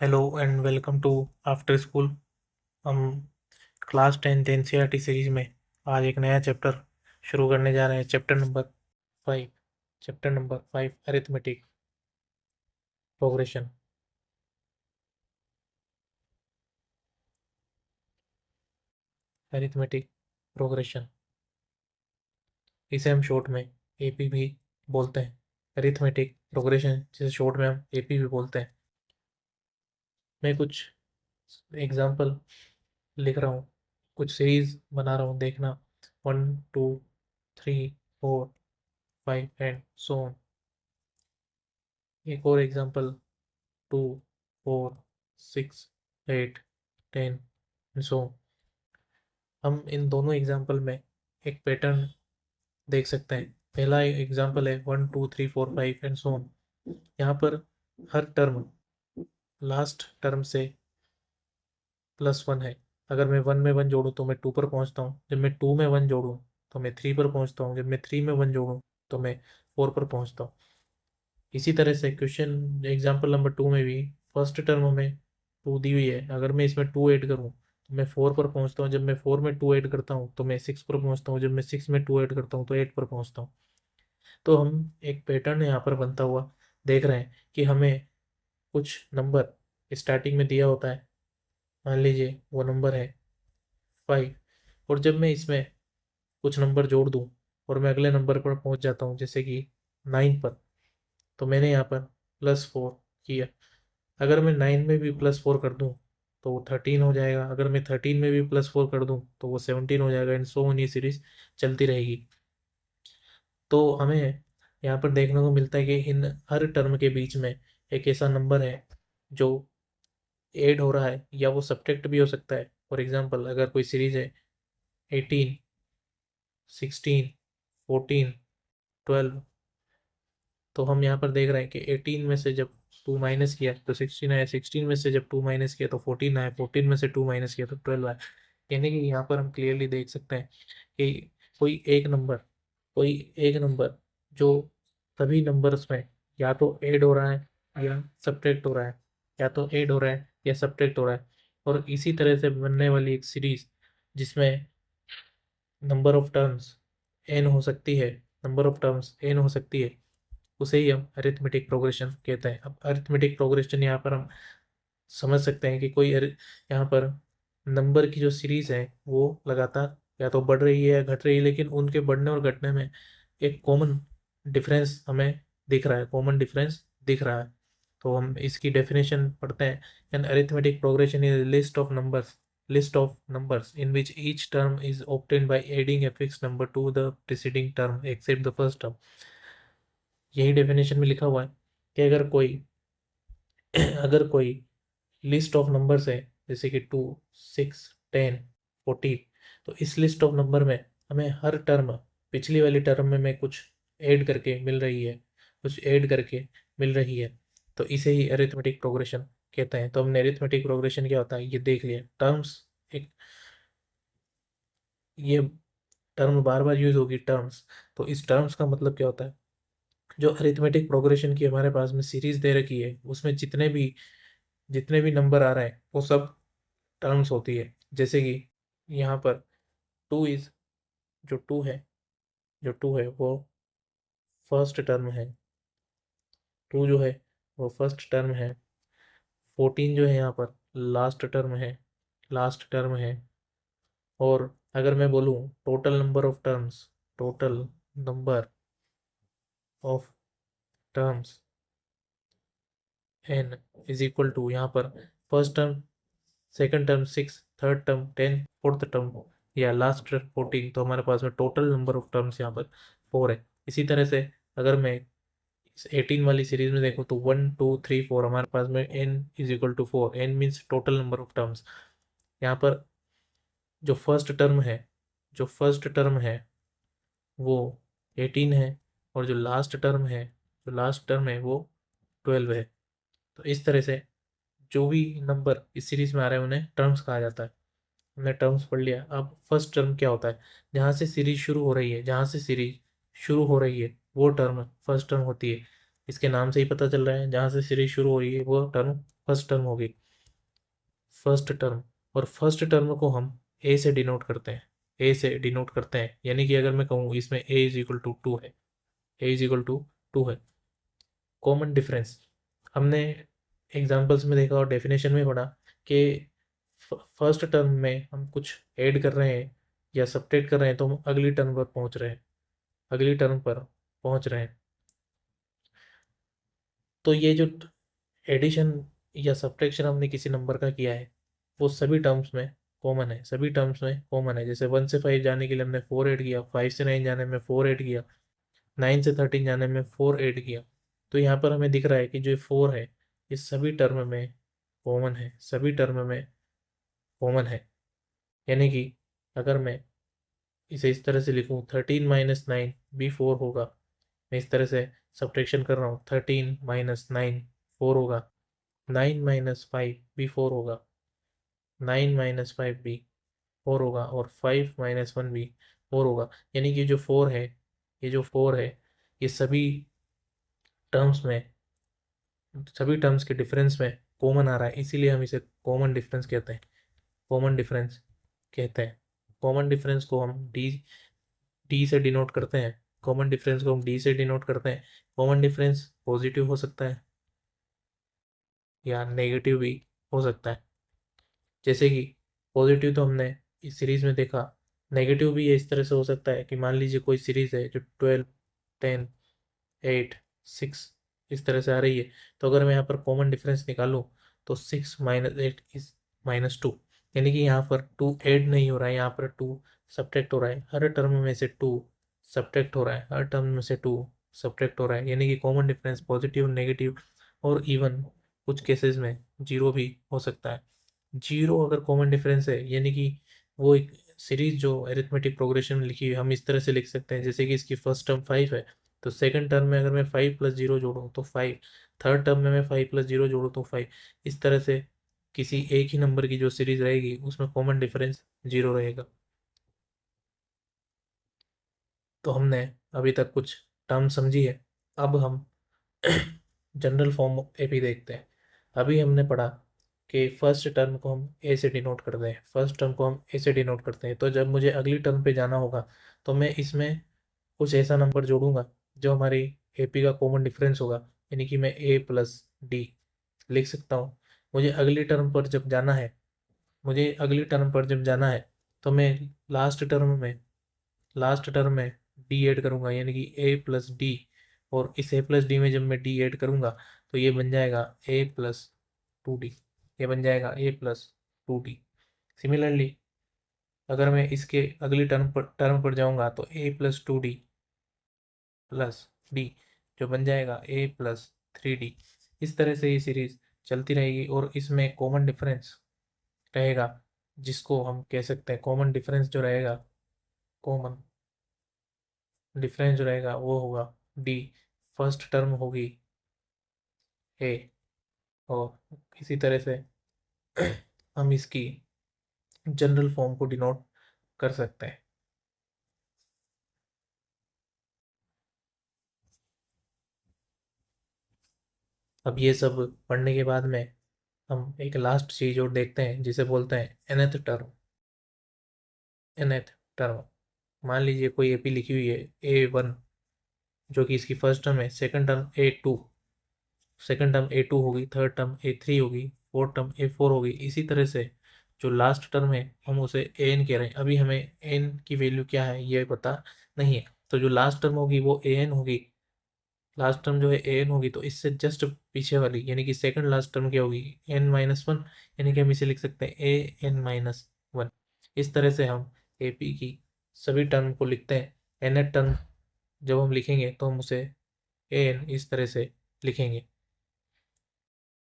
Hello and welcome to after school. हम class 10th NCERT series में आज एक नया चैप्टर शुरू करने जा रहे हैं। Five chapter number 5 arithmetic progression. Arithmetic progression इसे हम शॉर्ट में एपी भी बोलते हैं। अरिथमेटिक प्रोग्रेशन जिसे शॉर्ट में हम एपी भी बोलते हैं। मैं कुछ एग्जांपल लिख रहा हूँ, कुछ सीरीज बना रहा हूँ, देखना 1 2 3 4 5 एंड सो ऑन। एक और एग्जांपल 2 4 6 8 10 सो। हम इन दोनों एग्जांपल में एक पैटर्न देख सकते हैं। पहला एग्जांपल है 1 2 3 4 5 एंड सो ऑन। यहाँ पर हर टर्म लास्ट टर्म से +1 है। अगर मैं 1 में 1 जोड़ूँ तो मैं 2 पर पहुँचता हूँ। जब मैं 2 में 1 जोड़ूँ तो मैं 3 पर पहुँचता हूँ। जब मैं 3 में 1 जोड़ूँ तो मैं 4 पर पहुँचता हूँ। इसी तरह से क्वेश्चन एग्जांपल नंबर 2 में भी फर्स्ट टर्म में 2 दी हुई है। अगर मैं इसमें 2 ऐड करूँ तो मैं 4 पर पहुंचता हूँ। जब मैं 4 में 2 ऐड करता हूँ तो मैं 6 पर पहुंचता हूँ। जब मैं 6 में 2 ऐड करता हूँ तो 8 पर पहुंचता हूँ। तो हम एक पैटर्न यहाँ पर बनता हुआ देख रहे हैं कि हमें कुछ नंबर स्टार्टिंग में दिया होता है। मान लीजिए वो नंबर है 5, और जब मैं इसमें कुछ नंबर जोड़ दूँ और मैं अगले नंबर पर पहुंच जाता हूँ, जैसे कि 9 पर, तो मैंने यहाँ पर +4 किया। अगर मैं 9 में भी +4 कर दूं तो वो 13 हो जाएगा। अगर मैं 13 में भी +4 कर दूं तो वो 17 हो जाएगा, एंड सो ऑन। ये सीरीज चलती रहेगी। तो हमें यहाँ पर देखने को मिलता है कि इन हर टर्म के बीच में एक ऐसा नंबर है जो ऐड हो रहा है, या वो सब्ट्रैक्ट भी हो सकता है। फॉर एग्जांपल, अगर कोई सीरीज है 18 16 14 12, तो हम यहाँ पर देख रहे हैं कि 18 में से जब 2 माइनस किया तो 16 आया। 16 में से जब 2 माइनस किया तो 14 आया। 14 में से 2 माइनस किया तो 12 आया। यानी कि यहाँ पर हम क्लियरली देख सकते हैं कि कोई एक नंबर कोई एक नंबर जो सभी नंबर्स में या तो ऐड हो रहा है या सब्ट्रैक्ट हो रहा है, या तो ऐड हो रहा है या सब्ट्रैक्ट हो रहा है। और इसी तरह से बनने वाली एक सीरीज जिसमें नंबर ऑफ टर्म्स एन हो सकती है, नंबर ऑफ टर्म्स एन हो सकती है, उसे ही हम अरिथमेटिक प्रोग्रेशन कहते हैं। अब अरिथमेटिक प्रोग्रेशन यहाँ पर हम समझ सकते हैं कि यहाँ पर नंबर की जो सीरीज है वो लगातार या तो बढ़ रही है या घट रही है, लेकिन उनके बढ़ने और घटने में एक कॉमन डिफरेंस हमें दिख रहा है, कॉमन डिफरेंस दिख रहा है। तो हम इसकी डेफिनेशन पढ़ते हैं। An arithmetic progression is list of numbers in which each term is obtained by adding a fixed number to the preceding term except the first term। यही डेफिनेशन में लिखा हुआ है कि अगर कोई लिस्ट ऑफ नंबर्स है, जैसे कि 2 6 10 14, तो इस लिस्ट ऑफ नंबर में हमें हर टर्म पिछली वाली टर्म में कुछ ऐड करके मिल रही है, कुछ ऐड करके मिल रही है। तो इसे ही अरिथमेटिक प्रोग्रेशन कहते हैं। तो हमने अरिथमेटिक प्रोग्रेशन क्या होता है ये देख लिया। टर्म्स एक ये टर्म बार बार यूज होगी, टर्म्स। तो इस टर्म्स का मतलब क्या होता है? जो अरिथमेटिक प्रोग्रेशन की हमारे पास में सीरीज दे रखी है उसमें जितने भी नंबर आ रहे हैं वो सब टर्म्स होती है। जैसे कि यहाँ पर टू इज जो टू है वो फर्स्ट टर्म है। टू जो है वो फर्स्ट टर्म है। 14 जो है यहाँ पर लास्ट टर्म है। और अगर मैं बोलूँ total number of terms n is equal to, यहाँ पर first term, second term 6, third term 10, fourth term या लास्ट टर्म 14, तो हमारे पास में टोटल नंबर ऑफ टर्म्स यहाँ पर 4 है। इसी तरह से अगर मैं इस 18 वाली सीरीज में देखूँ तो 1 2 3 4 हमारे पास में n is equal to 4। n means total number of terms. यहाँ पर जो फर्स्ट टर्म है वो 18 है, और जो लास्ट टर्म है वो 12 है। तो इस तरह से जो भी नंबर इस सीरीज में आ रहे हैं उन्हें टर्म्स कहा जाता है। हमने टर्म्स पढ़ लिया। अब फर्स्ट टर्म क्या होता है? जहाँ से सीरीज शुरू हो रही है वो टर्म फर्स्ट टर्म होती है। इसके नाम से ही पता चल रहा है, जहाँ से सीरीज शुरू हो रही है वो टर्म फर्स्ट टर्म होगी, फर्स्ट टर्म, और फर्स्ट टर्म को हम ए से डिनोट करते हैं, ए से डिनोट करते हैं, यानी कि अगर मैं कहूँ इसमें ए इज इक्वल टू टू है, ए इज इक्वल टू टू है। कॉमन डिफरेंस हमने एग्जांपल्स में देखा और डेफिनेशन में पढ़ा कि फर्स्ट टर्म में हम कुछ ऐड कर रहे हैं या सब्ट्रैक्ट कर रहे हैं तो हम अगली टर्म पर पहुंच रहे हैं, अगली टर्म पर पहुंच रहे हैं। तो ये जो एडिशन या सब्ट्रैक्शन हमने किसी नंबर का किया है वो सभी टर्म्स में कॉमन है, सभी टर्म्स में कॉमन है। जैसे 1 से 5 जाने के लिए हमने 4 ऐड किया, 5 से 9 जाने में 4 ऐड किया, 9 से 13 जाने में 4 ऐड किया। तो यहाँ पर हमें दिख रहा है कि जो 4 है ये सभी टर्म में कॉमन है, सभी टर्म में कॉमन है। यानी कि अगर मैं इसे इस तरह से लिखूँ 13 - 9 भी 4 होगा, मैं इस तरह से सब्ट्रैक्शन कर रहा हूँ, 13 - 9 4 होगा, 9 - 5 भी 4 होगा, 9 - 5 भी 4 होगा, और 5 - 1 भी 4 होगा। यानी कि जो 4 है, ये जो 4 है ये सभी टर्म्स में, सभी टर्म्स के डिफरेंस में कॉमन आ रहा है, इसीलिए हम इसे कॉमन डिफरेंस कहते हैं, कॉमन डिफरेंस कहते हैं। कॉमन डिफरेंस को हम डी डी से डिनोट करते हैं, कॉमन डिफरेंस को हम डी से डिनोट करते हैं। कॉमन डिफरेंस पॉजिटिव हो सकता है या नेगेटिव भी हो सकता है। जैसे कि पॉजिटिव तो हमने इस सीरीज में देखा, नेगेटिव भी ये इस तरह से हो सकता है कि मान लीजिए कोई सीरीज है जो 12 10 8 6 इस तरह से आ रही है, तो अगर मैं यहाँ पर कॉमन डिफरेंस निकालूँ तो 6 - 8 इज -2, यानी कि यहाँ पर 2 ऐड नहीं हो रहा है, यहाँ पर 2 सब्ट्रैक्ट हो रहा है, हर टर्म में से 2 सब्ट्रैक्ट हो रहा है, हर टर्म में से 2 सब्ट्रैक्ट हो रहा है। यानी कि कॉमन डिफरेंस पॉजिटिव, नेगेटिव और इवन कुछ केसेस में जीरो भी हो सकता है। जीरो अगर कॉमन डिफरेंस है, यानी कि वो एक सीरीज जो अरिथमेटिक प्रोग्रेशन में लिखी है हम इस तरह से लिख सकते हैं, जैसे कि इसकी फर्स्ट टर्म 5 है तो सेकंड टर्म में अगर मैं 5 + 0 जोड़ूँ तो 5, थर्ड टर्म में मैं 5 + 0 जोड़ूँ तो 5। इस तरह से किसी एक ही नंबर की जो सीरीज रहेगी उसमें कॉमन डिफरेंस जीरो रहेगा। तो हमने अभी तक कुछ टर्म समझी है, अब हम जनरल फॉर्म एपी देखते हैं। अभी हमने पढ़ा कि फर्स्ट टर्म को हम ए से डिनोट करते हैं, फर्स्ट टर्म को हम ए से डिनोट करते हैं। तो जब मुझे अगली टर्म पे जाना होगा तो मैं इसमें कुछ ऐसा नंबर जोड़ूंगा जो हमारी एपी का कॉमन डिफरेंस होगा, यानी कि मैं A + D लिख सकता हूँ। मुझे अगली टर्म पर जब जाना है, मुझे अगली टर्म पर जब जाना है तो मैं लास्ट टर्म में डी ऐड करूंगा, यानी कि A + D, और इस A + D में जब मैं डी ऐड करूंगा तो ये बन जाएगा A + 2D, ये बन जाएगा A + 2D। सिमिलरली अगर मैं इसके अगली टर्म पर जाऊंगा तो A + 2D + D जो बन जाएगा A + 3D। इस तरह से ये सीरीज चलती रहेगी और इसमें कॉमन डिफरेंस रहेगा, जिसको हम कह सकते हैं कॉमन डिफरेंस जो रहेगा, कॉमन डिफरेंस जो रहेगा वो होगा D, फर्स्ट टर्म होगी A, और इसी तरह से हम इसकी जनरल फॉर्म को डिनोट कर सकते हैं। अब ये सब पढ़ने के बाद में हम एक लास्ट चीज और देखते हैं जिसे बोलते हैं nth टर्म। nth टर्म, मान लीजिए कोई एपी लिखी हुई है A1 जो कि इसकी फर्स्ट टर्म है, second term A2, second term A2 होगी, थर्ड टर्म A3 होगी, फोर्थ टर्म A4 होगी। इसी तरह से जो लास्ट टर्म है हम उसे an कह रहे हैं। अभी हमें n की वैल्यू क्या है ये पता नहीं है, तो जो लास्ट टर्म होगी वो an होगी, लास्ट टर्म जो है an होगी। तो इससे जस्ट पीछे वाली यानी कि सेकंड लास्ट टर्म क्या होगी, n - 1, यानी कि हम इसे लिख सकते हैं an - 1। इस तरह से हम एपी की सभी टर्म को लिखते हैं। nth टर्म जब हम लिखेंगे तो हम उसे an इस तरह से लिखेंगे।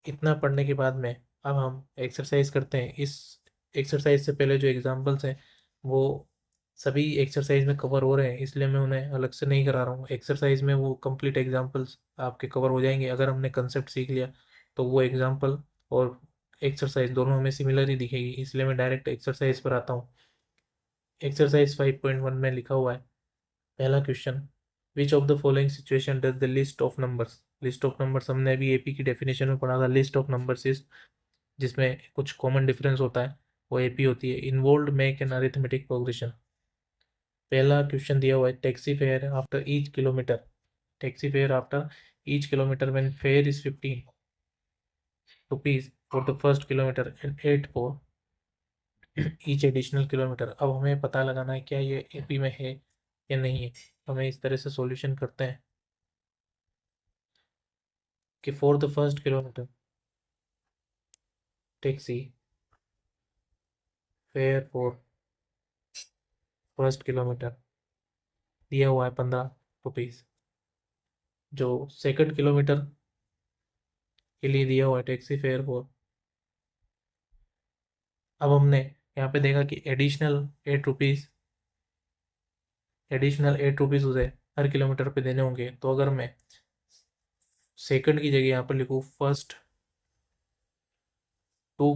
इतना पढ़ने के बाद में अब हम एक्सरसाइज करते हैं। इस एक्सरसाइज से पहले जो एग्जांपल्स हैं वो सभी एक्सरसाइज में कवर हो रहे हैं, इसलिए मैं उन्हें अलग से नहीं करा रहा हूँ। एक्सरसाइज में वो कंप्लीट एग्जांपल्स आपके कवर हो जाएंगे। अगर हमने कंसेप्ट सीख लिया तो वो एग्जांपल और एक्सरसाइज दोनों हमें सिमिलर ही दिखेगी, इसलिए मैं डायरेक्ट एक्सरसाइज पर आता हूँ। एक्सरसाइज 5.1 में लिखा हुआ है, पहला question, which of the following situation does the list of numbers list of numbers हमने अभी एपी की डेफिनेशन में पढ़ा था, लिस्ट ऑफ नंबर्स इज, जिसमें कुछ कॉमन डिफरेंस होता है, वो एपी होती है। Involve make an arithmetic progression. पहला क्वेश्चन दिया हुआ है, taxi fare after each kilometre, taxi fare after each kilometre when fair is 15 rupees for the first kilometre and 8 for each additional kilometre. अब हमें पता लगाना है क्या ये एपी में है या नहीं है। हमें इस तरह से सॉल्यूशन करते हैं कि for the first kilometre taxi fare for first kilometre दिया हुआ है 15 रुपीज़। जो सेकंड किलोमीटर के लिए दिया हुआ है टैक्सी फेयर फॉर, अब हमने यहाँ पे देखा कि एडिशनल 8 रुपीज़ उसे हर किलोमीटर पे देने होंगे। तो अगर मैं सेकंड की जगह यहाँ पर लिखूँ फर्स्ट 2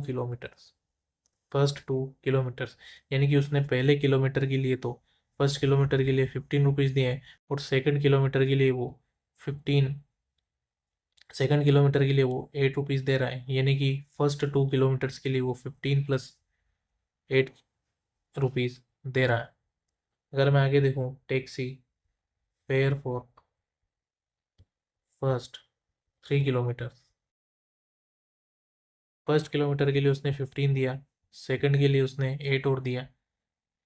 किलोमीटर्स, यानी कि उसने पहले किलोमीटर के लिए तो फर्स्ट किलोमीटर के लिए 15 रुपीज़ दिए हैं, और सेकंड किलोमीटर के लिए वो 15 सेकंड किलोमीटर के लिए वो 8 रुपीज़ दे रहा है, यानी कि फर्स्ट 2 किलोमीटर्स के लिए वो 15 + 8 रुपीज़ दे रहा है। अगर मैं आगे देखूँ, taxi fare for first 3 kilometre, first kilometre के लिए उसने 15 दिया, सेकंड के लिए उसने 8 और दिया,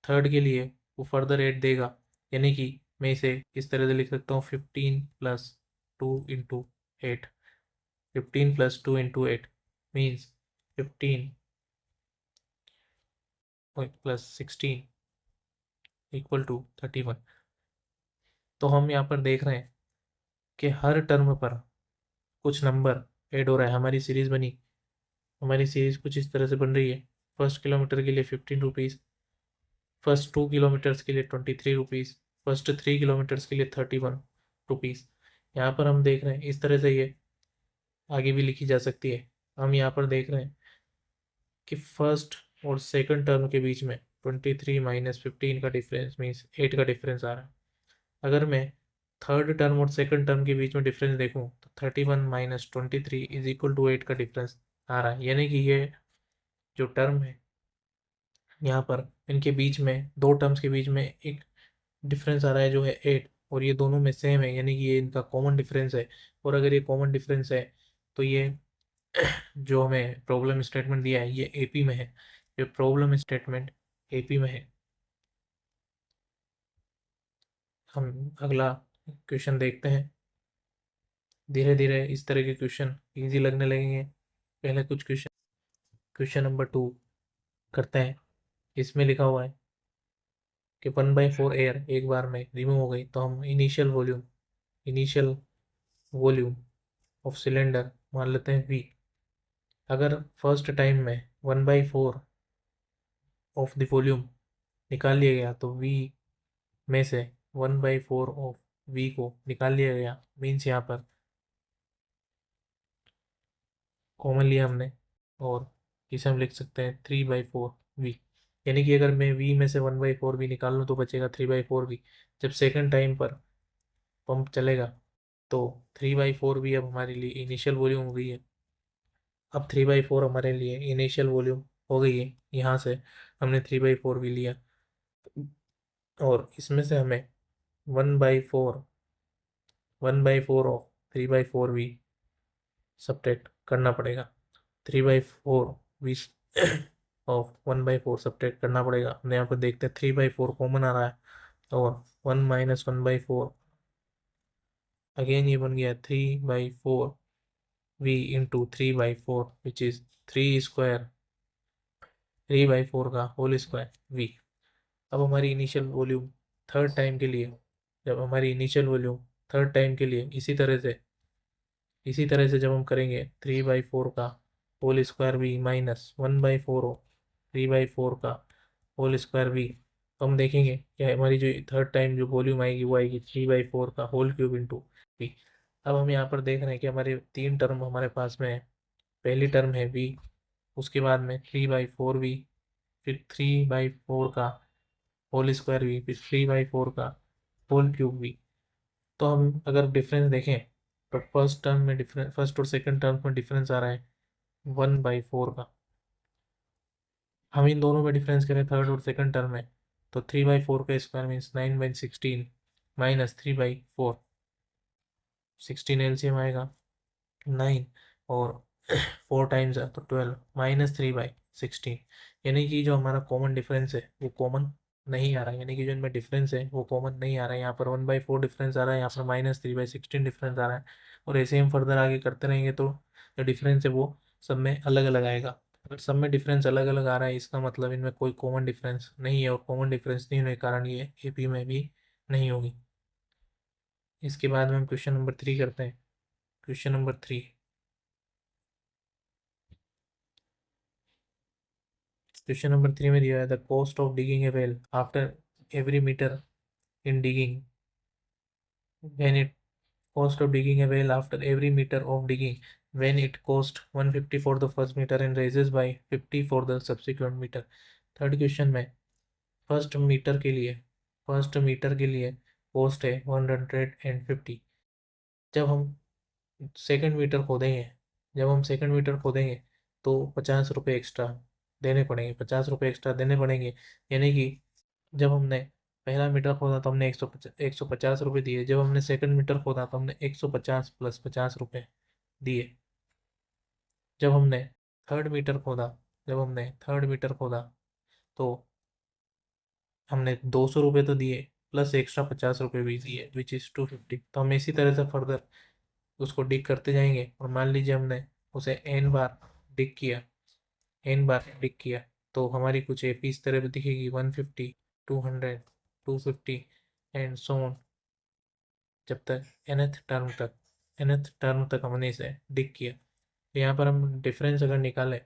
थर्ड के लिए वो फर्दर 8 देगा, यानी कि मैं इसे इस तरह से लिख सकता हूँ 15 + 2 × 8, 15 + 2 × 8 मीन्स 15 + 16 = 31। तो हम यहाँ पर देख रहे हैं कि हर टर्म पर कुछ नंबर ऐड हो रहा है। हमारी सीरीज़ बनी, हमारी सीरीज़ कुछ इस तरह से बन रही है। फर्स्ट किलोमीटर के लिए 15 रुपीज़, फर्स्ट 2 किलोमीटर्स के लिए 23 रुपीज़, फर्स्ट 3 किलोमीटर्स के लिए 31 रुपीज़। यहाँ पर हम देख रहे हैं इस तरह से ये आगे भी लिखी जा सकती है। हम यहाँ पर देख रहे हैं कि फर्स्ट और सेकंड टर्म के बीच में 23 - 15 का डिफरेंस मीन्स 8 का डिफरेंस आ रहा है। अगर मैं थर्ड टर्म और सेकंड टर्म के बीच में डिफरेंस देखूं तो 31 - 23 = 8 का डिफरेंस आ रहा है, यानी कि ये जो टर्म है यहाँ पर, इनके बीच में, दो टर्म्स के बीच में एक डिफरेंस आ रहा है जो है 8, और ये दोनों में सेम है, यानी कि ये इनका कॉमन डिफरेंस है। और अगर ये कॉमन डिफरेंस है तो ये जो हमें प्रॉब्लम स्टेटमेंट दिया है ये एपी में है, ये प्रॉब्लम स्टेटमेंट एपी में है। हम अगला क्वेश्चन देखते हैं। धीरे धीरे इस तरह के क्वेश्चन इजी लगने लगेंगे। पहले कुछ क्वेश्चन नंबर 2 करते हैं। इसमें लिखा हुआ है कि 1/4 एयर एक बार में रिमूव हो गई, तो हम इनिशियल वॉल्यूम ऑफ सिलेंडर मान लेते हैं V। अगर फर्स्ट टाइम में 1/4 ऑफ द वॉल्यूम निकाल लिया गया तो V में से 1/4 ऑफ V को निकाल लिया गया, मीन्स यहाँ पर कॉमन लिया हमने, और इसे हम लिख सकते हैं 3/4 V। यानी कि अगर मैं V में से 1/4 V निकाल लूँ तो बचेगा 3/4 V। जब सेकंड टाइम पर पंप चलेगा तो 3/4 V अब हमारे लिए इनिशियल वॉल्यूम हो गई है। अब 3/4 हमारे लिए इनिशियल वॉल्यूम हो गई है, यहाँ से हमने 3/4 V लिया, और इसमें से हमें 1/4 ऑफ 3/4V सब्ट्रैक्ट करना पड़ेगा। 3/4 ऑफ 1/4 सब्ट्रैक्ट करना पड़ेगा। हमने यहाँ पर देखते हैं 3/4 कॉमन आ रहा है, और 1 - 1/4 अगेन ये बन गया 3/4V इंटू 3/4 विच इज़ 3 का होल स्क्वायर V। अब हमारी इनिशियल वॉल्यूम थर्ड टाइम के लिए जब हमारी इनिशियल वॉल्यूम थर्ड टाइम के लिए इसी तरह से जब हम करेंगे 3/4 का होल स्क्वायर V माइनस 1/4 हो 3/4 का होल स्क्वायर V, तो हम देखेंगे कि हमारी जो थर्ड टाइम जो वॉल्यूम आएगी वो आएगी 3/4 का होल क्यूब इंटू V। अब हम यहाँ पर देख रहे हैं कि हमारे 3 टर्म हमारे पास में है। पहली टर्म है V, उसके बाद में 3/4V, फिर 3/4 का होल स्क्वायर V, फिर 3/4 का होल क्यूब V। तो हम अगर डिफरेंस देखें तो फर्स्ट टर्म में डिफरेंस, फर्स्ट और सेकंड टर्म में डिफरेंस आ रहा है 1/4 का। हम इन दोनों में डिफरेंस करें थर्ड और सेकंड टर्म में, तो 3/4 का स्क्वायर मीन्स 9/16 माइनस 3/4, 16 एलसीएम आएगा 9, और 4 टाइम्स है तो 12 माइनस 3/16। यानी कि जो हमारा कॉमन डिफरेंस है वो कॉमन नहीं आ रहा है, यानी कि जो इनमें डिफरेंस है वो कॉमन नहीं आ रहा है। यहाँ पर 1/4 डिफरेंस आ रहा है, यहाँ पर -3/16 डिफरेंस आ रहा है। और ऐसे हम फर्दर आगे करते रहेंगे तो जो डिफरेंस है वो सब में अलग अलग आएगा। अगर सब में डिफरेंस अलग अलग आ रहा है इसका मतलब इनमें कोई कॉमन डिफरेंस नहीं है, और कॉमन डिफरेंस नहीं होने के कारण ये एपी में भी नहीं होगी। इसके बाद में हम क्वेश्चन नंबर 3 करते हैं। क्वेश्चन नंबर 3, क्वेश्चन नंबर 3 में दिया है the cost of digging a well after every metre in digging when it cost of digging a well after every meter of digging when it cost 150 for the first meter and raises by 50 for the subsequent meter। Third question में first metre के लिए cost है 150। जब हम second metre खोदेंगे जब हम second metre खोदेंगे तो 50 रुपये एक्स्ट्रा देने पड़ेंगे, 50 रुपये एक्स्ट्रा देने पड़ेंगे। यानी कि जब हमने पहला मीटर खोदा तो हमने 150 रुपये दिए, जब हमने सेकंड मीटर खोदा तो हमने 150 प्लस 50 रुपये दिए। जब हमने थर्ड मीटर खोदा जब हमने थर्ड मीटर खोदा तो हमने 200 रुपये तो दिए, प्लस एक्स्ट्रा 50 रुपये भी दिए, विच इज़ 250। तो हम इसी तरह से फर्दर उसको डिग करते जाएंगे, और मान लीजिए हमने उसे एन बार डिग किया तो हमारी कुछ एपी इस तरह दिखेगी 150, 200, 250 एंड सो ऑन, जब तक nth टर्म तक हमने इसे डिग किया। तो यहाँ पर हम डिफरेंस अगर निकालें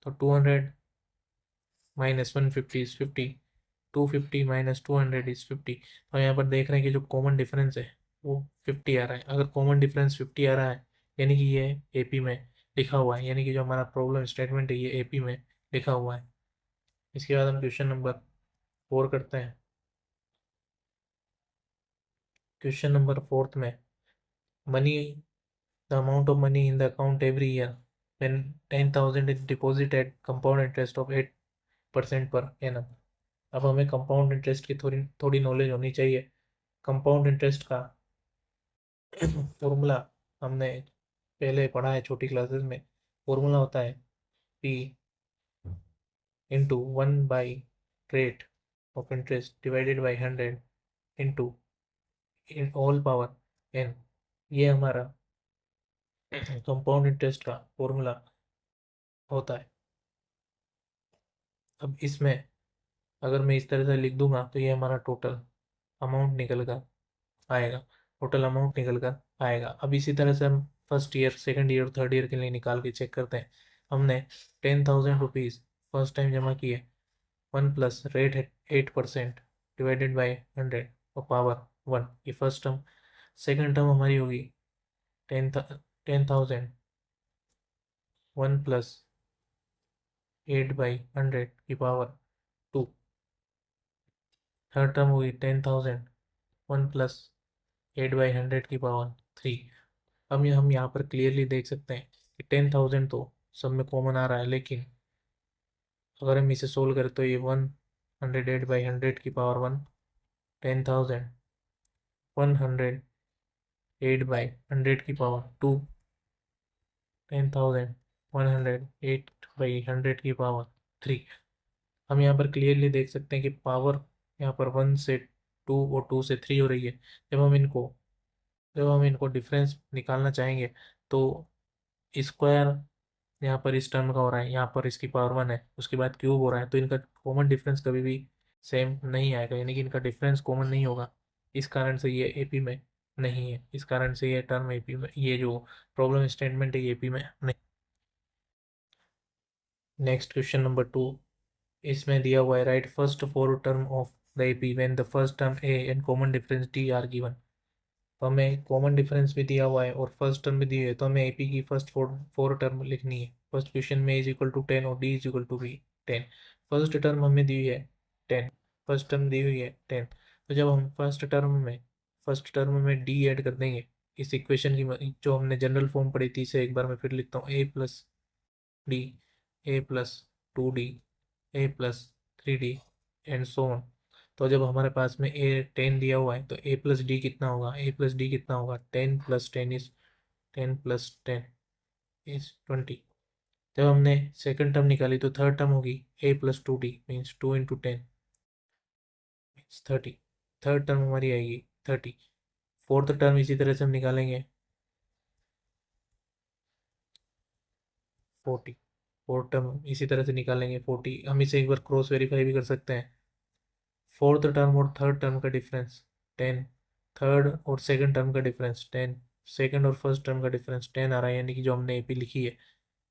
तो 200 माइनस 150 इज 50, 250 माइनस 200 इज 50। तो यहाँ पर देख रहे हैं कि जो कॉमन डिफरेंस है वो 50 आ रहा है। अगर कॉमन डिफरेंस 50 आ रहा है यानी कि ये एपी में लिखा हुआ है, यानी कि जो हमारा प्रॉब्लम स्टेटमेंट है ये एपी में लिखा हुआ है। इसके बाद हम क्वेश्चन नंबर 4 करते हैं। क्वेश्चन नंबर 4 में money the amount of money in the account every year when 10,000 is deposited at compound interest of 8% per annum। अब हमें कंपाउंड इंटरेस्ट की थोड़ी थोड़ी नॉलेज होनी चाहिए। कंपाउंड इंटरेस्ट का फॉर्मूला हमने पहले पढ़ा है छोटी क्लासेस में। फॉर्मूला होता है P into 1/rate of interest divided by 100 into in all power n। ये हमारा कंपाउंड इंटरेस्ट का फॉर्मूला होता है। अब इसमें अगर मैं इस तरह से लिख दूंगा तो ये हमारा अमाउंट निकल कर आएगा टोटल अमाउंट निकल कर आएगा। अब इसी तरह से हम first year, second year, third year के लिए निकाल के चेक करते हैं। हमने 10,000 रुपीज़ फर्स्ट टाइम जमा किए, 1 प्लस रेट 8% डिवाइडेड बाई 100 और पावर 1, ये फर्स्ट टर्म। सेकंड टर्म हमारी होगी 10,000 1 प्लस 8/100 की पावर 2। थर्ड टर्म होगी 10,000 1 प्लस 8/100 की पावर 3। अब ये हम यहाँ पर क्लियरली देख सकते हैं कि 10,000 तो सब में कॉमन आ रहा है, लेकिन अगर हम इसे सोल्व करें तो ये 108/100 की पावर 1, 10,000 108/100 की पावर 2, 10,000 108/100 की पावर 3। हम यहाँ पर क्लियरली देख सकते हैं कि पावर यहाँ पर 1 से 2 और 2 से 3 हो रही है। जब हम इनको जब हम इनको डिफरेंस निकालना चाहेंगे तो स्क्वायर यहाँ पर इस टर्म का हो रहा है, यहाँ पर इसकी पावर 1 है, उसके बाद क्यूब हो रहा है, तो इनका कॉमन डिफरेंस कभी भी सेम नहीं आएगा, यानी कि इनका डिफरेंस कॉमन नहीं होगा। इस कारण से ये एपी में नहीं है, इस कारण से ये टर्म एपी में, ये जो प्रॉब्लम स्टेटमेंट है ये एपी में नहीं। नेक्स्ट क्वेश्चन नंबर 2, इसमें दिया हुआ है right first four term of the AP when the first term A and common difference D R given. तो हमें कॉमन डिफरेंस भी दिया हुआ है और फर्स्ट टर्म भी दी हुई है, तो हमें एपी की फर्स्ट फोर टर्म लिखनी है। फर्स्ट क्वेश्चन में इज इक्वल टू 10 और d is equal to b 10। First term हमें दी हुई है 10, फर्स्ट टर्म दी हुई है 10। तो जब हम फर्स्ट टर्म में डी ऐड कर देंगे इस इक्वेशन की जो हमने जनरल फॉर्म पढ़ी थी इसे एक बार मैं फिर लिखता हूँ, a plus d, a plus 2d, a plus 3d and so on. तो जब हमारे पास में a 10 दिया हुआ है तो a प्लस डी कितना होगा, a प्लस डी कितना होगा, 10 प्लस 10 इज 10 प्लस 10 इज 20। जब हमने सेकंड टर्म निकाली तो थर्ड टर्म होगी a plus 2d means 2 into 10 means 30। Third term हमारी आएगी 30। फोर्थ टर्म इसी तरह से हम निकालेंगे 40। फोर्थ टर्म इसी तरह से निकालेंगे 40। हम इसे एक बार क्रॉस वेरीफाई भी कर सकते हैं। फोर्थ टर्म और थर्ड टर्म का डिफरेंस 10, थर्ड और सेकंड टर्म का डिफरेंस 10, सेकंड और फर्स्ट टर्म का डिफरेंस 10 आ रहा है, यानी कि जो हमने एपी लिखी है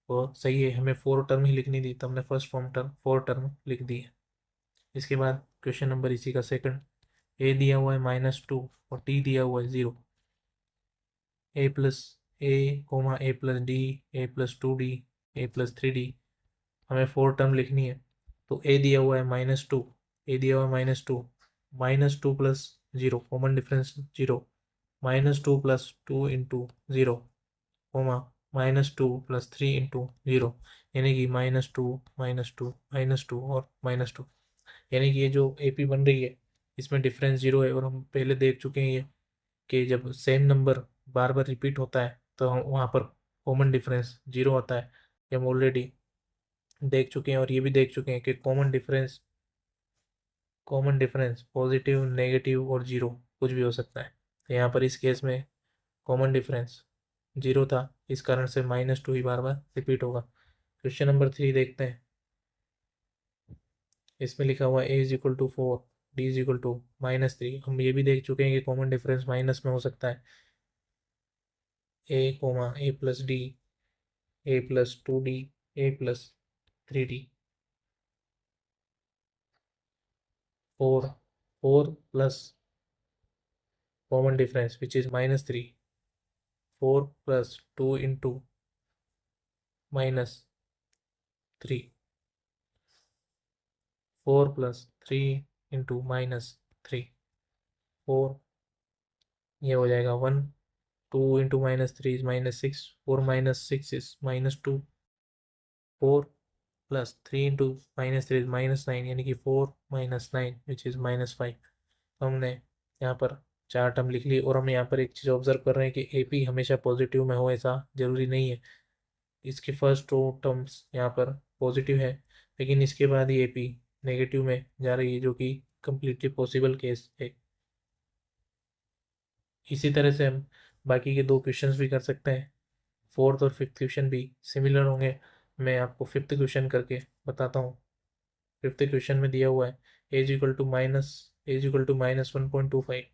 वो सही है। हमें फोर टर्म ही लिखनी थी तो हमने first form term four term लिख दी है। इसके बाद क्वेश्चन नंबर इसी का सेकंड, ए दिया हुआ है -2 और टी दिया हुआ है 0। ए प्लस ए कोमा ए प्लस डी, ए प्लस 2d, ए प्लस 3d, हमें फोर टर्म लिखनी है। तो ए दिया हुआ है -2, ए दिया हुआ है -2, -2 plus 0 common difference 0, -2 plus 2 into 0 comma -2 plus 3 into 0, यानी कि -2 -2 -2 और -2, यानी कि ये जो एपी बन रही है इसमें डिफरेंस 0 है। और हम पहले देख चुके हैं ये कि जब सेम नंबर बार बार रिपीट होता है तो हम वहाँ पर कॉमन डिफरेंस 0 होता है। ये हम ऑलरेडी देख चुके हैं और ये भी देख चुके हैं कि कॉमन डिफरेंस पॉजिटिव, नेगेटिव और 0 कुछ भी हो सकता है। तो यहाँ पर इस केस में कॉमन डिफरेंस 0 था, इस कारण से -2 ही बार बार रिपीट होगा। क्वेश्चन नंबर 3 देखते हैं। इसमें लिखा हुआ a is equal to 4, d is equal to -3। हम ये भी देख चुके हैं कि कॉमन डिफरेंस माइनस में हो सकता है। a comma a plus d, a plus 2d, a plus 3d, 4, 4 plus common difference which is -3, 4 plus 2 into -3, 4 plus 3 into -3, 4, ये हो जाएगा 1, 2 into -3 is -6, 4 -6 is -2, 4 plus 3 into -3 is -9, यानी कि 4 -9 विच इज -5। हमने यहाँ पर चार टर्म लिख ली। और हम यहाँ पर एक चीज़ ऑब्जर्व कर रहे हैं कि एपी हमेशा पॉजिटिव में हो ऐसा जरूरी नहीं है। इसके फर्स्ट टू टर्म्स यहाँ पर पॉजिटिव है लेकिन इसके बाद ही एपी नेगेटिव में जा रही है, जो कि कम्प्लीटली पॉसिबल केस है। इसी तरह से हम बाकी के दो क्वेश्चंस भी कर सकते हैं। फोर्थ और फिफ्थ क्वेश्चन भी सिमिलर होंगे। मैं आपको फिफ्थ क्वेश्चन करके बताता हूँ। फिफ्थ क्वेश्चन में दिया हुआ है एज इक्वल टू -1.25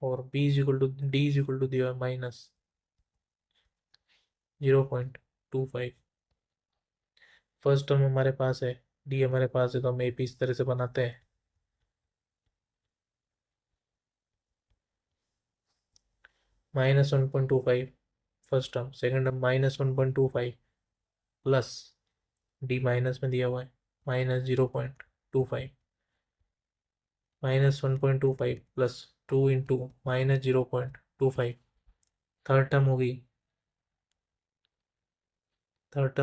और b is equal to d is equal to दिया है -0.25। फर्स्ट टर्म हमारे पास है, डी हमारे पास है, तो हम एपी इस तरह से बनाते हैं। -1.25 first term, second term -1.25 plus D minus में दिया हुआ है -0.25, -1.25 प्लस 2 इंटू -0.25। थर्ड टर्म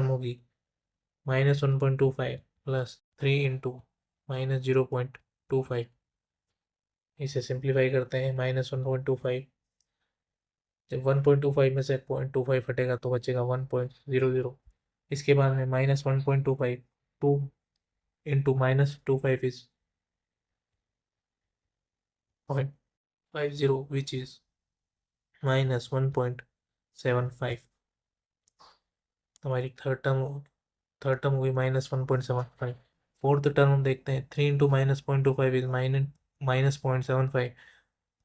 होगी -1.25 प्लस 3 इंटू -0.25। इसे सिंप्लीफाई करते हैं -1.25, जब 1.25 में से 0.25 हटेगा तो बचेगा 1.00। इसके बाद में -1.25, 2 इंटू -25 इज 0.50 विच इज -1.75। हमारी थर्ड टर्म हुई -1.75। फोर्थ टर्म हम देखते हैं 3 इंटू -0.25 इज -0.75,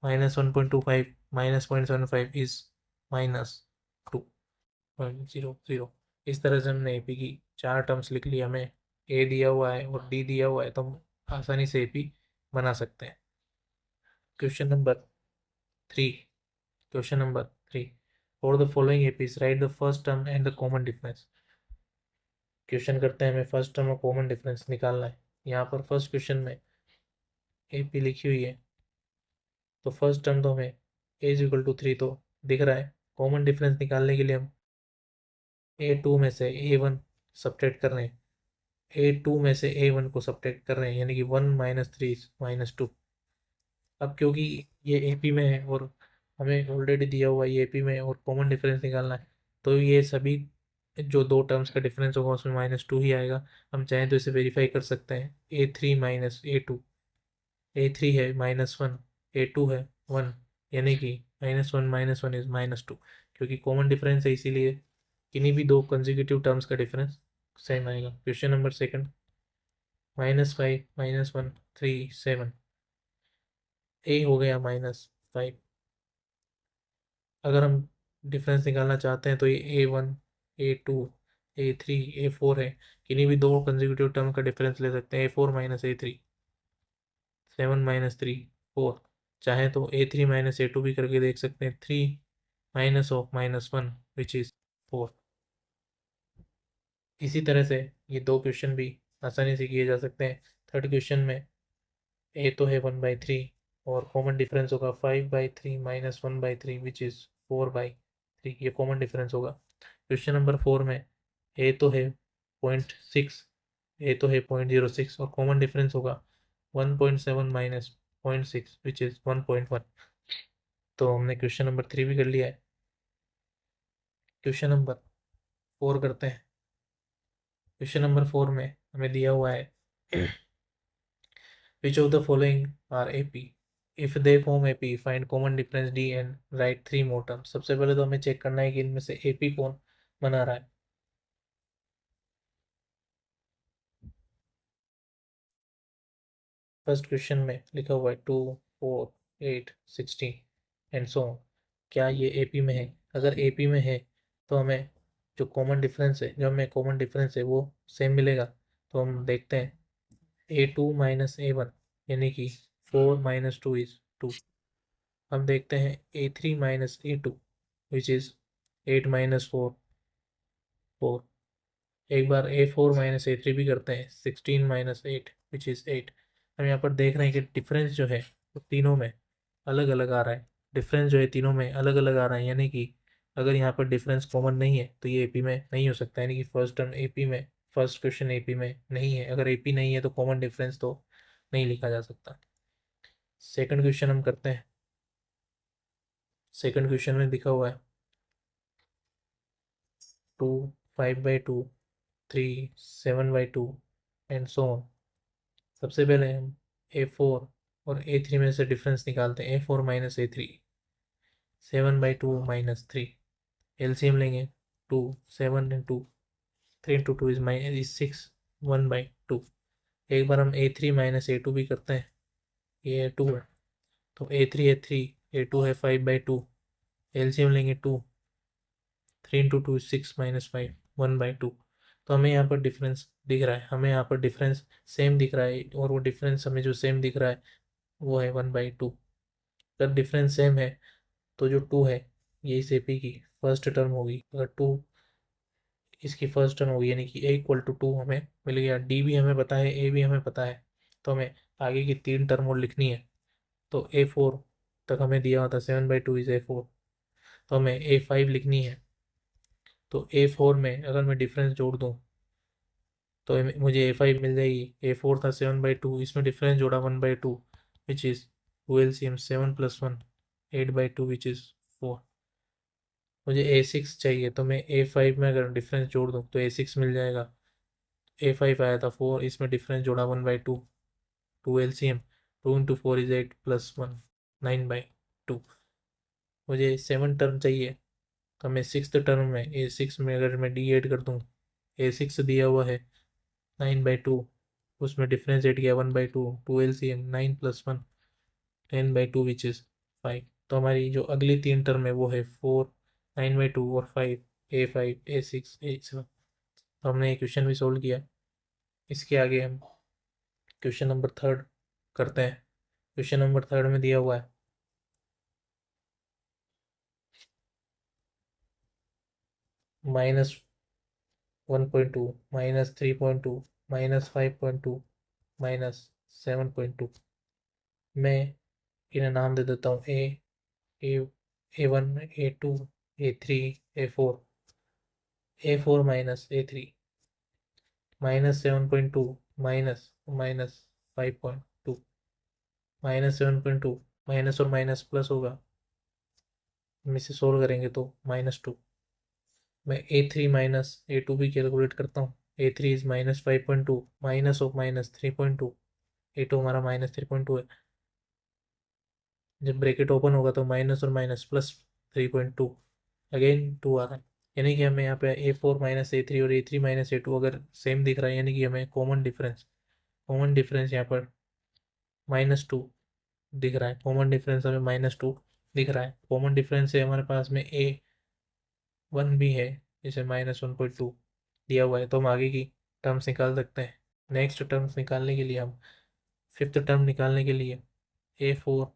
-1.25 -0.75 इज -2.00। इस तरह से हमने एपी की चार टर्म्स लिख ली। हमें ए दिया हुआ है और डी दिया हुआ है तो हम आसानी से एपी बना सकते हैं। Question number 3, question number 3, for the following APs right the first term and the common difference. Question करते हैं, हमें फर्स्ट टर्म और कॉमन डिफरेंस निकालना है। यहाँ पर फर्स्ट क्वेश्चन में एपी लिखी हुई है तो फर्स्ट टर्म तो हमें ए इज इक्वल टू 3 तो दिख रहा है। कॉमन डिफरेंस निकालने के लिए हम A2 में से A1 सब्ट्रैक्ट कर रहे हैं, A2 में से A1 को सब्ट्रैक्ट कर रहे हैं, यानी कि 1 - 3 - 2। अब क्योंकि ये AP में है और हमें ऑलरेडी दिया हुआ है ये AP में और कॉमन डिफरेंस निकालना है, तो ये सभी जो दो टर्म्स का डिफरेंस होगा उसमें -2 ही आएगा। हम चाहें तो इसे वेरीफाई कर सकते हैं। A3 - A2, A3 है -1, A2 है 1, यानी कि -1 - 1 इज -2। क्योंकि कॉमन डिफरेंस है इसीलिए किन्हीं भी दो कंसेक्यूटिव टर्म्स का डिफरेंस सेम आएगा। क्वेश्चन नंबर सेकंड, -5 -1 3 7, ए हो गया -5। अगर हम डिफरेंस निकालना चाहते हैं तो ये A1 A2 A3 A4 है, किन्हीं भी दो कंसेक्यूटिव टर्म का डिफरेंस ले सकते हैं। A4 - A3, 7 - 3 4। चाहे तो A3 - A2 भी करके देख सकते हैं, 3 माइनस ऑफ -1 विच इज़ 4। इसी तरह से ये दो क्वेश्चन भी आसानी से किए जा सकते हैं। थर्ड क्वेश्चन में ए तो है 1/3 और कॉमन डिफरेंस होगा 5/3 - 1/3 विच इज़ 4/3, ये कॉमन डिफरेंस होगा। क्वेश्चन नंबर 4 में ए तो है 0.6, ए तो है 0.06 और कॉमन डिफरेंस होगा 1.7 - 0.6 विच इज़ 1.1। तो हमने क्वेश्चन नंबर 3 भी कर लिया है। क्वेश्चन नंबर 4 करते हैं। क्वेश्चन नंबर 4 में हमें दिया हुआ है which of the following are AP, if they form AP find common difference D and write 3 more terms। सबसे पहले तो हमें चेक करना है कि इनमें से AP कौन बना रहा है। फर्स्ट क्वेश्चन में लिखा हुआ है 2 4 8 16 एंड सो ऑन। क्या ये AP में है? अगर AP में है तो हमें जो कॉमन डिफरेंस है वो सेम मिलेगा। तो हम देखते हैं A2 - A1, यानी कि 4 - 2 इज 2। हम देखते हैं A3 - A2 विच इज़ 8 - 4 4। एक बार A4 - A3 भी करते हैं, 16 - 8 विच इज़ 8। हम यहाँ पर देख रहे हैं कि डिफरेंस जो है वो तीनों में अलग अलग आ रहा है। डिफरेंस जो है तीनों में अलग अलग आ रहा है, यानी कि अगर यहाँ पर डिफरेंस कॉमन नहीं है तो ये AP में नहीं हो सकता, यानी कि फर्स्ट क्वेश्चन AP में नहीं है। अगर AP नहीं है तो कॉमन डिफरेंस तो नहीं लिखा जा सकता। सेकंड क्वेश्चन हम करते हैं। सेकंड क्वेश्चन में लिखा हुआ है 2 5/2 3 7/2 एंड सो ऑन। सबसे पहले हम A4 और A3 में से डिफरेंस निकालते हैं। A4 - A3, 7/2 - 3, एलसीएम लेंगे 2 7 and 2, 3 into 2 is 6, 1/2। एक बार हम A3 - A2 भी करते हैं, ये A2 है तो A3 है 3, A2 है 5/2, एलसीएम लेंगे 2, 3 into 2 is 6 - 5, 1/2। तो हमें यहाँ पर डिफरेंस दिख रहा है, हमें यहाँ पर डिफरेंस सेम दिख रहा है और वो डिफरेंस हमें जो सेम दिख रहा है वो है 1/2। अगर डिफरेंस सेम है तो जो 2 है ये इस AP की फर्स्ट टर्म होगी। अगर 2 इसकी फर्स्ट टर्म होगी यानी कि A = 2 हमें मिल गया। D भी हमें पता है, A भी हमें पता है, तो हमें आगे की 3 टर्म और लिखनी है। तो A4 तक हमें दिया होता 7/2 इज A4, तो हमें A5 लिखनी है। तो A4 में अगर मैं डिफरेंस जोड़ दूँ तो मुझे A5 मिल जाएगी। A4 था 7/2, इसमें डिफरेंस जोड़ा 1/2 which is 2 LCM 7 + 1 8/2 which is 4। मुझे A6 चाहिए तो मैं A5 में अगर डिफरेंस जोड़ दूँ तो A6 मिल जाएगा। A5 आया था 4, इसमें डिफरेंस जोड़ा 1/2, 2 LCM 2 into 4 is 8 + 1 9/2। मुझे 7 टर्म चाहिए तो मैं सिक्स टर्म में A6 में अगर मैं D ऐड कर दूँ, A6 दिया हुआ है 9/2, उसमें डिफरेंस ऐड किया 1/2, 2 LCM 9 + 1 10/2 विच इज़ 5। तो हमारी जो अगली 3 टर्म है वो है 4 9/2 और 5, A5 A6 A7। तो हमने ये क्वेश्चन भी सोल्व किया। इसके आगे हम क्वेश्चन नंबर थर्ड करते हैं। क्वेश्चन नंबर थर्ड में दिया हुआ है -1.2 -3.2 -5.2 -7.2। मैं इन्हें नाम दे देता हूँ A, A1 A2 A3 A4 A4 minus A3 minus 7.2 minus minus 5.2 minus 7.2 minus और माइनस प्लस होगा, हम इसे सोल्व करेंगे तो -2। मैं A3 माइनस A2 भी कैलकुलेट करता हूँ। A3 is -5.2 minus of -3.2, A2 हमारा -3.2 है। जब ब्रैकेट ओपन होगा तो माइनस और माइनस प्लस 3.2, अगेन 2 आ रहा है, यानी कि हमें यहाँ पे A4 माइनस A3 और A3 माइनस A2 अगर सेम दिख रहा है, यानी कि हमें कॉमन डिफरेंस यहाँ पर -2 दिख रहा है। कॉमन डिफरेंस हमें -2 दिख रहा है। कॉमन डिफरेंस है हमारे पास में A1 भी है, जिसे -1.2 दिया हुआ है, तो हम आगे की टर्म्स निकाल सकते हैं। नेक्स्ट टर्म्स निकालने के लिए हम फिफ्थ टर्म निकालने के लिए A4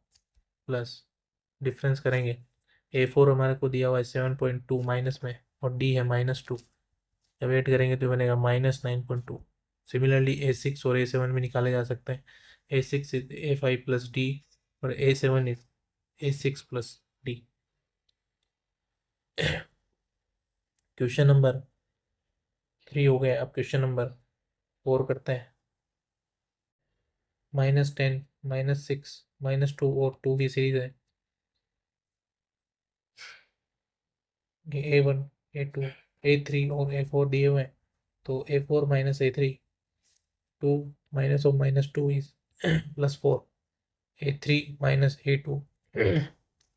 प्लस डिफरेंस करेंगे। A4 हमारे को दिया हुआ है 7.2 माइनस में, और D है -2, जब ऐड करेंगे तो बनेगा -9.2। सिमिलरली A6 और A7 भी निकाले जा सकते हैं। A6 is A5 plus D और A7 is A6 plus D। Question number 3 हो गया। अब क्वेश्चन नंबर 4 करते हैं। -10 -6 -2 और 2 की सीरीज है। A1 A2 A3 और A4 दिए हुए हैं, तो A4 minus A3, 2 minus of -2 is +4, A3 minus A2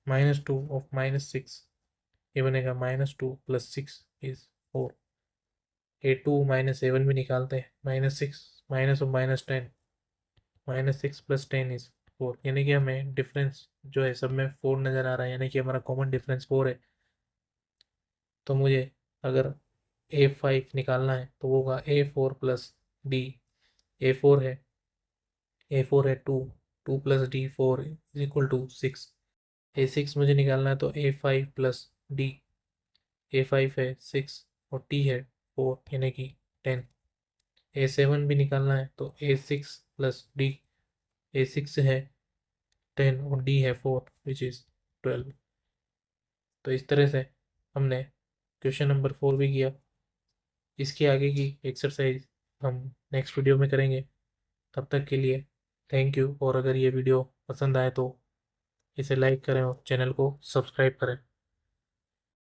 -2 of -6, ये बनेगा -2 + 6 इज 4। A2 माइनस A1 भी निकालते हैं, -6 माइनस ऑफ -10, -6 + 10 इज 4, यानी कि हमें डिफरेंस जो है सब में 4 नज़र आ रहा है, यानी कि हमारा कॉमन डिफरेंस 4 है। तो मुझे अगर A5 निकालना है तो वो होगा A4 प्लस D। A4 है A4 है 2, 2 + D 4 is equal to 6। A6 मुझे निकालना है तो A5 प्लस D, A5 है 6 और D है 4, यानी कि 10। A7 भी निकालना है तो A6 प्लस D, A6 है 10 और D है 4 विच इज़ 12। तो इस तरह से हमने क्वेश्चन नंबर 4 भी किया। इसके आगे की एक्सरसाइज हम नेक्स्ट वीडियो में करेंगे। तब तक के लिए थैंक यू, और अगर ये वीडियो पसंद आए तो इसे लाइक करें और चैनल को सब्सक्राइब करें।